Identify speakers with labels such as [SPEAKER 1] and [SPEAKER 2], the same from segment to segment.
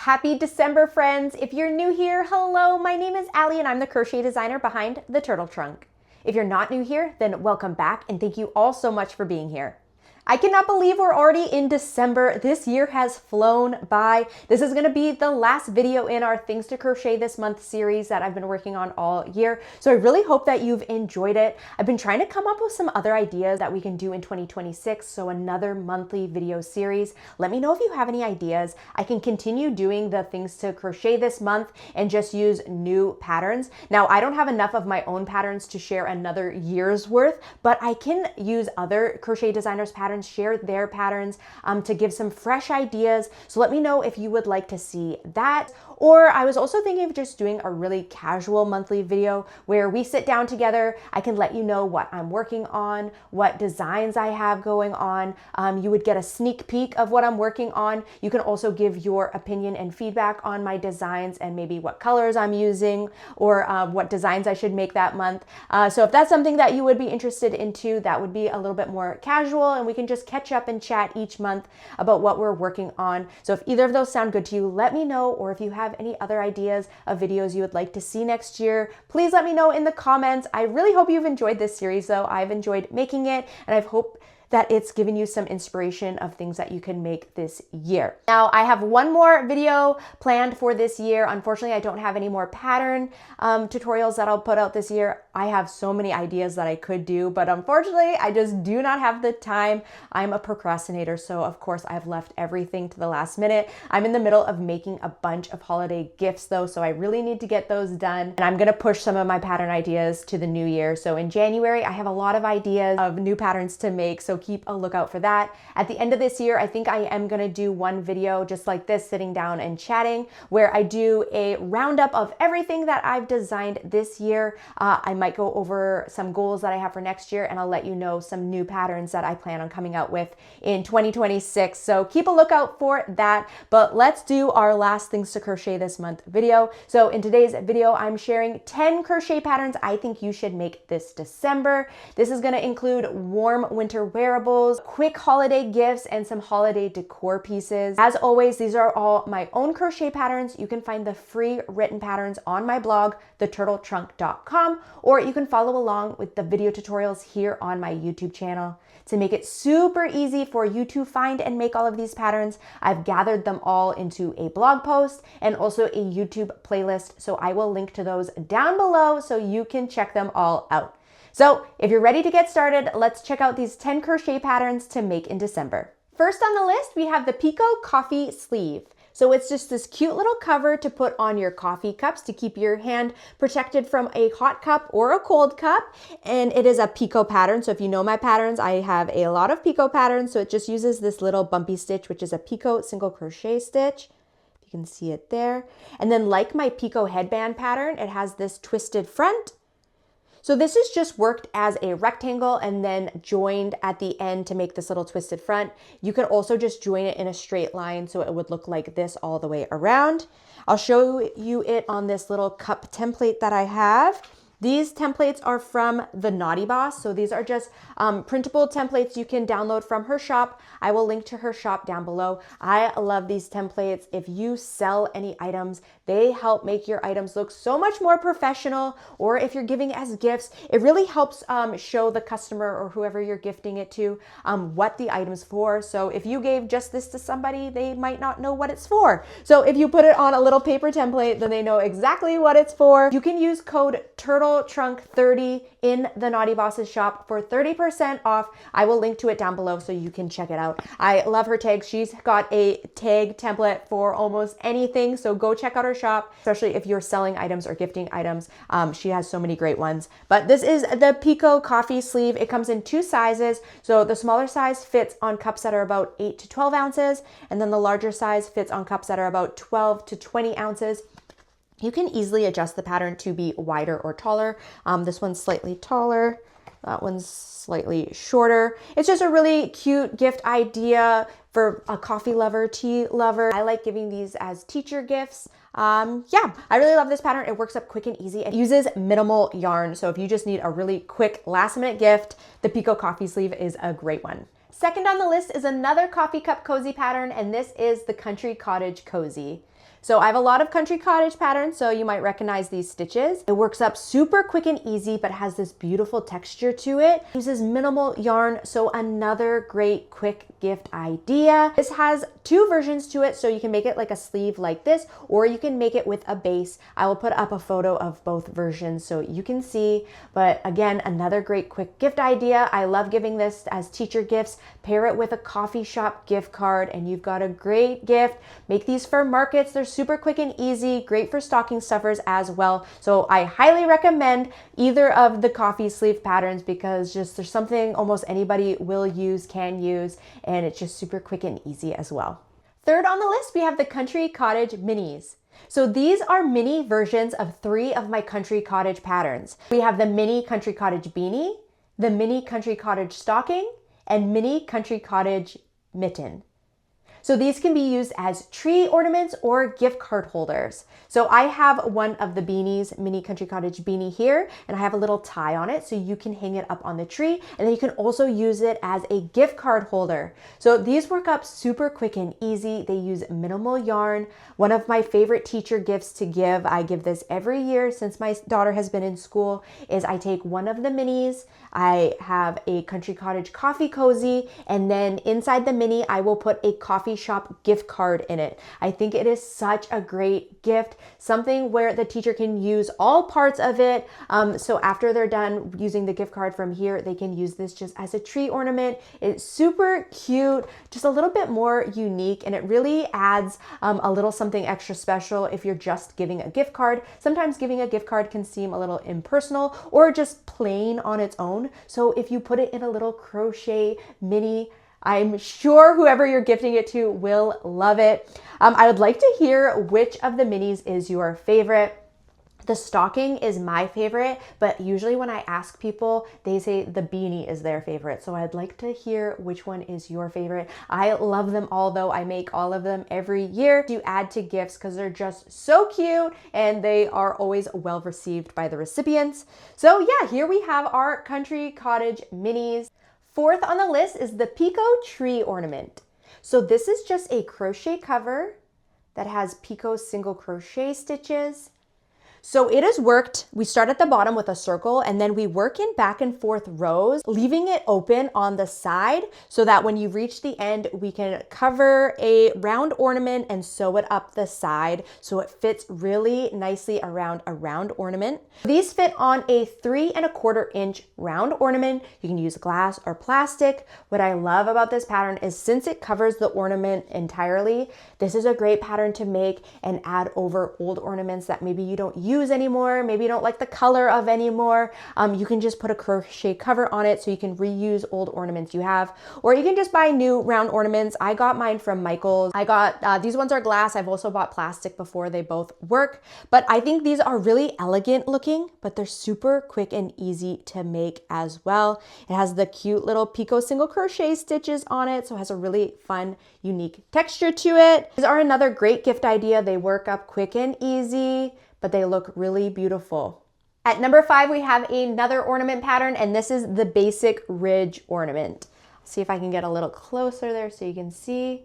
[SPEAKER 1] Happy December, friends! If you're new here, hello, my name is Allie and I'm the crochet designer behind the Turtle Trunk. If you're not new here, then welcome back and thank you all so much for being here. I cannot believe we're already in December. This year has flown by. This is gonna be the last video in our Things to Crochet This Month series that I've been working on all year. So I really hope that you've enjoyed it. I've been trying to come up with some other ideas that we can do in 2026. So another monthly video series. Let me know if you have any ideas. I can continue doing the Things to Crochet This Month and just use new patterns. Now, I don't have enough of my own patterns to share another year's worth, but I can use other crochet designers' patterns, share their patterns to give some fresh ideas. So let me know if you would like to see that. Or I was also thinking of just doing a really casual monthly video where we sit down together. I can let you know what I'm working on, what designs I have going on. You would get a sneak peek of what I'm working on. You can also give your opinion and feedback on my designs and maybe what colors I'm using or what designs I should make that month. So if that's something that you would be interested into, that would be a little bit more casual and we can just catch up and chat each month about what we're working on. So if either of those sound good to you, let me know. Or if you have any other ideas of videos you would like to see next year, please let me know in the comments. I really hope you've enjoyed this series though. I've enjoyed making it and I hope that it's given you some inspiration of things that you can make this year. Now, I have one more video planned for this year. Unfortunately, I don't have any more pattern tutorials that I'll put out this year. I have so many ideas that I could do, but unfortunately, I just do not have the time. I'm a procrastinator, so of course, I've left everything to the last minute. I'm in the middle of making a bunch of holiday gifts though, so I really need to get those done. And I'm gonna push some of my pattern ideas to the new year. So in January, I have a lot of ideas of new patterns to make, so keep a lookout for that. At the end of this year, I think I am gonna do one video just like this, sitting down and chatting, where I do a roundup of everything that I've designed this year. I might go over some goals that I have for next year, and I'll let you know some new patterns that I plan on coming out with in 2026. So keep a lookout for that. But let's do our last Things to Crochet This Month video. So in today's video, I'm sharing 10 crochet patterns I think you should make this December. This is gonna include warm winter wearables, quick holiday gifts, and some holiday decor pieces. As always, these are all my own crochet patterns. You can find the free written patterns on my blog, theturtletrunk.com, or you can follow along with the video tutorials here on my YouTube channel. To make it super easy for you to find and make all of these patterns, I've gathered them all into a blog post and also a YouTube playlist. So I will link to those down below so you can check them all out. So if you're ready to get started, let's check out these 10 crochet patterns to make in December. First on the list, we have the Picot Coffee Sleeve. So it's just this cute little cover to put on your coffee cups to keep your hand protected from a hot cup or a cold cup. And it is a Picot pattern. So if you know my patterns, I have a lot of Picot patterns. So it just uses this little bumpy stitch, which is a Picot single crochet stitch. You can see it there. And then like my Picot headband pattern, it has this twisted front. So this is just worked as a rectangle and then joined at the end to make this little twisted front. You can also just join it in a straight line so it would look like this all the way around. I'll show you it on this little cup template that I have. These templates are from the Naughty Boss. So these are just printable templates you can download from her shop. I will link to her shop down below. I love these templates. If you sell any items, they help make your items look so much more professional. Or if you're giving as gifts, it really helps show the customer or whoever you're gifting it to what the item's for. So if you gave just this to somebody, they might not know what it's for. So if you put it on a little paper template, then they know exactly what it's for. You can use code TurtleTrunk30 in the Naughty Boss's shop for 30% off. I will link to it down below so you can check it out. I love her tags. She's got a tag template for almost anything. So go check out her shop, especially if you're selling items or gifting items. She has so many great ones. But this is the Picot Coffee Sleeve. It comes in two sizes. So the smaller size fits on cups that are about 8 to 12 ounces. And then the larger size fits on cups that are about 12 to 20 ounces. You can easily adjust the pattern to be wider or taller. This one's slightly taller. That one's slightly shorter. It's just a really cute gift idea for a coffee lover, tea lover. I like giving these as teacher gifts. Yeah, I really love this pattern. It works up quick and easy. It uses minimal yarn. So if you just need a really quick last minute gift, the Picot Coffee Sleeve is a great one. Second on the list is another coffee cup cozy pattern, and this is the Country Cottage Cozy. So I have a lot of country cottage patterns, so you might recognize these stitches. It works up super quick and easy, but has this beautiful texture to it. It uses minimal yarn, so another great quick gift idea. This has two versions to it, so you can make it like a sleeve like this, or you can make it with a base. I will put up a photo of both versions so you can see, but again, another great quick gift idea. I love giving this as teacher gifts. Pair it with a coffee shop gift card and you've got a great gift. Make these for markets. They're super quick and easy, great for stocking stuffers as well. So I highly recommend either of the coffee sleeve patterns because just there's something almost anybody will use, can use, and it's just super quick and easy as well. Third on the list, we have the Country Cottage Minis. So these are mini versions of 3 of my Country Cottage patterns. We have the Mini Country Cottage Beanie, the Mini Country Cottage Stocking, and Mini Country Cottage Mitten. So these can be used as tree ornaments or gift card holders. So I have one of the beanies, Mini Country Cottage beanie here, and I have a little tie on it so you can hang it up on the tree, and then you can also use it as a gift card holder. So these work up super quick and easy. They use minimal yarn. One of my favorite teacher gifts to give, I give this every year since my daughter has been in school, is I take one of the minis, I have a Country Cottage coffee cozy, and then inside the mini, I will put a coffee shop gift card in it. I think it is such a great gift, something where the teacher can use all parts of it. So after they're done using the gift card from here, they can use this just as a tree ornament. It's super cute, just a little bit more unique, and it really adds a little something extra special if you're just giving a gift card. Sometimes giving a gift card can seem a little impersonal or just plain on its own. So if you put it in a little crochet mini, I'm sure whoever you're gifting it to will love it. I would like to hear which of the minis is your favorite. The stocking is my favorite, but usually when I ask people, they say the beanie is their favorite. So I'd like to hear which one is your favorite. I love them all though. I make all of them every year to add to gifts because they're just so cute and they are always well received by the recipients. So yeah, here we have our Country Cottage minis. Fourth on the list is the Picot Tree Ornament. So this is just a crochet cover that has Picot single crochet stitches. So it is worked, we start at the bottom with a circle and then we work in back and forth rows, leaving it open on the side so that when you reach the end, we can cover a round ornament and sew it up the side so it fits really nicely around a round ornament. These fit on a 3¼ inch round ornament. You can use glass or plastic. What I love about this pattern is since it covers the ornament entirely, this is a great pattern to make and add over old ornaments that maybe you don't use anymore, maybe you don't like the color of anymore. You can just put a crochet cover on it so you can reuse old ornaments you have, or you can just buy new round ornaments. I got mine from Michael's. I got, these ones are glass. I've also bought plastic before. They both work, but I think these are really elegant looking, but they're super quick and easy to make as well. It has the cute little Picot single crochet stitches on it, so it has a really fun, unique texture to it. These are another great gift idea. They work up quick and easy, but they look really beautiful. At number 5, we have another ornament pattern, and this is the Basic Ridge Ornament. See if I can get a little closer there so you can see.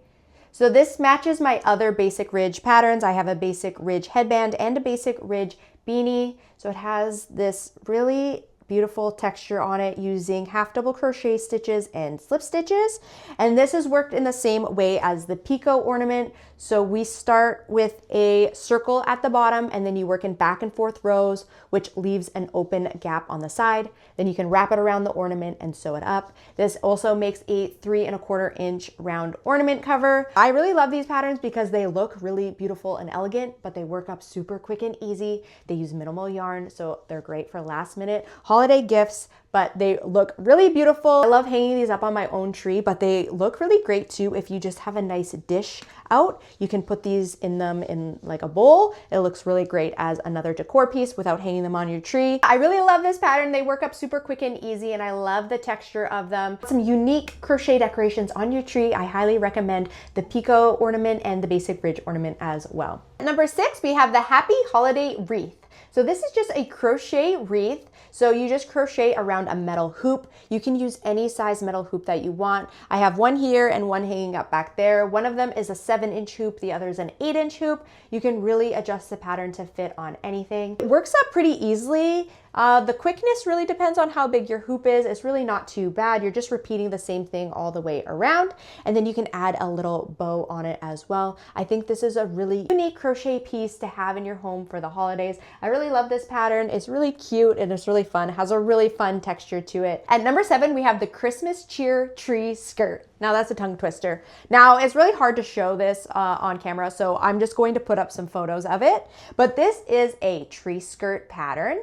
[SPEAKER 1] So this matches my other Basic Ridge patterns. I have a Basic Ridge headband and a Basic Ridge beanie. So it has this really beautiful texture on it using half double crochet stitches and slip stitches. And this is worked in the same way as the Picot ornament. So we start with a circle at the bottom and then you work in back and forth rows, which leaves an open gap on the side. Then you can wrap it around the ornament and sew it up. This also makes a 3¼ inch round ornament cover. I really love these patterns because they look really beautiful and elegant, but they work up super quick and easy. They use minimal yarn, so they're great for last minute holiday gifts, but they look really beautiful. I love hanging these up on my own tree, but they look really great too if you just have a nice dish out. You can put these in them in like a bowl. It looks really great as another decor piece without hanging them on your tree. I really love this pattern. They work up super quick and easy, and I love the texture of them. Some unique crochet decorations on your tree. I highly recommend the Picot ornament and the Basic Ridge ornament as well. At number 6, we have the Happy Holiday Wreath. So this is just a crochet wreath. So you just crochet around a metal hoop. You can use any size metal hoop that you want. I have one here and one hanging up back there. One of them is a 7-inch hoop. The other is an 8-inch hoop. You can really adjust the pattern to fit on anything. It works up pretty easily. The quickness really depends on how big your hoop is. It's really not too bad. You're just repeating the same thing all the way around, and then you can add a little bow on it as well. I think this is a really unique crochet piece to have in your home for the holidays. I really love this pattern. It's really cute and it's really fun. It has a really fun texture to it. At number 7, we have the Christmas Cheer Tree Skirt. Now that's a tongue twister. Now it's really hard to show this on camera, so I'm just going to put up some photos of it. But this is a tree skirt pattern.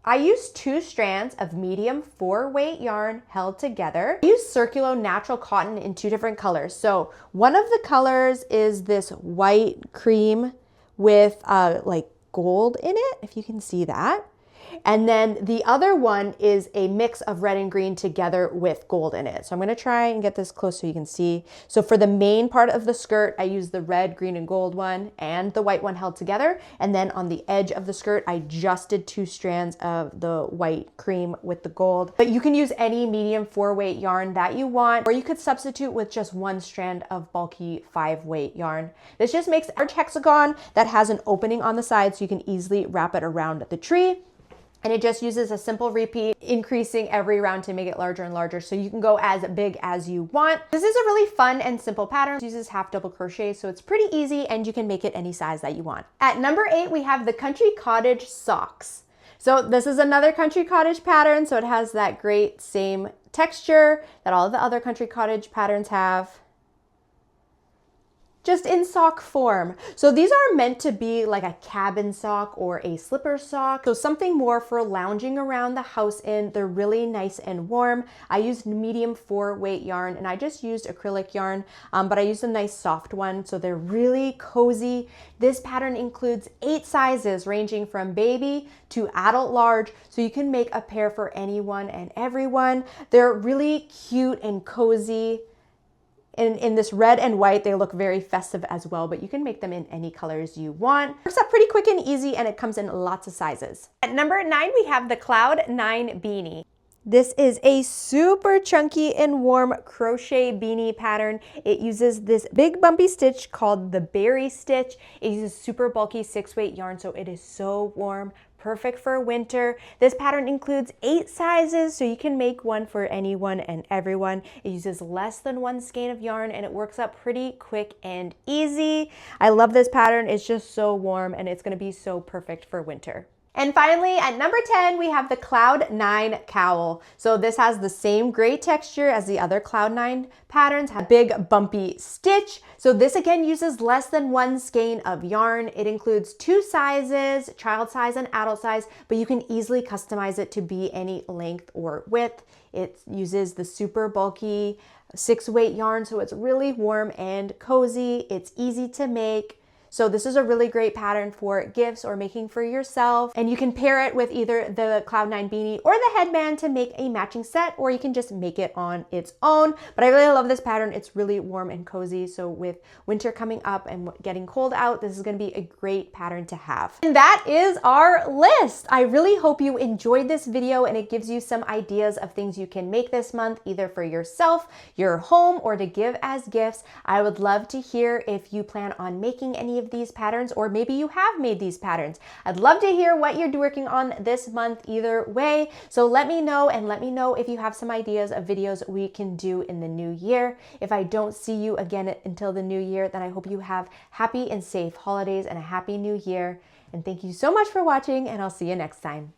[SPEAKER 1] I used 2 strands of medium 4-weight yarn held together. I used Circulo natural cotton in 2 different colors. So one of the colors is this white cream with like gold in it, if you can see that. And then the other one is a mix of red and green together with gold in it. So I'm gonna try and get this close so you can see. So for the main part of the skirt, I used the red, green, and gold one and the white one held together. And then on the edge of the skirt, I just did 2 strands of the white cream with the gold. But you can use any medium 4-weight yarn that you want, or you could substitute with just 1 strand of bulky 5-weight yarn. This just makes a large hexagon that has an opening on the side so you can easily wrap it around the tree. And it just uses a simple repeat, increasing every round to make it larger and larger, so you can go as big as you want. This is a really fun and simple pattern. It uses half double crochet, so it's pretty easy and you can make it any size that you want. At number 8, we have the Country Cottage Socks. So this is another Country Cottage pattern, so it has that great same texture that all of the other Country Cottage patterns have, just in sock form. So these are meant to be like a cabin sock or a slipper sock. So something more for lounging around the house in. They're really nice and warm. I used medium 4-weight yarn and I just used acrylic yarn, but I used a nice soft one. So they're really cozy. This pattern includes 8 sizes ranging from baby to adult large. So you can make a pair for anyone and everyone. They're really cute and cozy. In this red and white, they look very festive as well, but you can make them in any colors you want. Works up pretty quick and easy, and it comes in lots of sizes. At number 9, we have the Cloud 9 Beanie. This is a super chunky and warm crochet beanie pattern. It uses this big bumpy stitch called the berry stitch. It uses super bulky 6-weight yarn, so it is so warm. Perfect for winter. This pattern includes 8 sizes, so you can make one for anyone and everyone. It uses less than 1 skein of yarn and it works up pretty quick and easy. I love this pattern. It's just so warm and it's gonna be so perfect for winter. And finally, at number 10, we have the Cloud 9 Cowl. So this has the same gray texture as the other Cloud 9 patterns, a big bumpy stitch. So this again uses less than 1 skein of yarn. It includes 2 sizes, child size and adult size, but you can easily customize it to be any length or width. It uses the super bulky 6-weight yarn, so it's really warm and cozy. It's easy to make. So this is a really great pattern for gifts or making for yourself. And you can pair it with either the Cloud 9 beanie or the headband to make a matching set, or you can just make it on its own. But I really love this pattern. It's really warm and cozy. So with winter coming up and getting cold out, this is gonna be a great pattern to have. And that is our list. I really hope you enjoyed this video and it gives you some ideas of things you can make this month, either for yourself, your home, or to give as gifts. I would love to hear if you plan on making any of these patterns, or maybe you have made these patterns. I'd love to hear what you're working on this month either way. So let me know, and let me know if you have some ideas of videos we can do in the new year. If I don't see you again until the new year, then I hope you have happy and safe holidays and a happy new year. And thank you so much for watching, and I'll see you next time.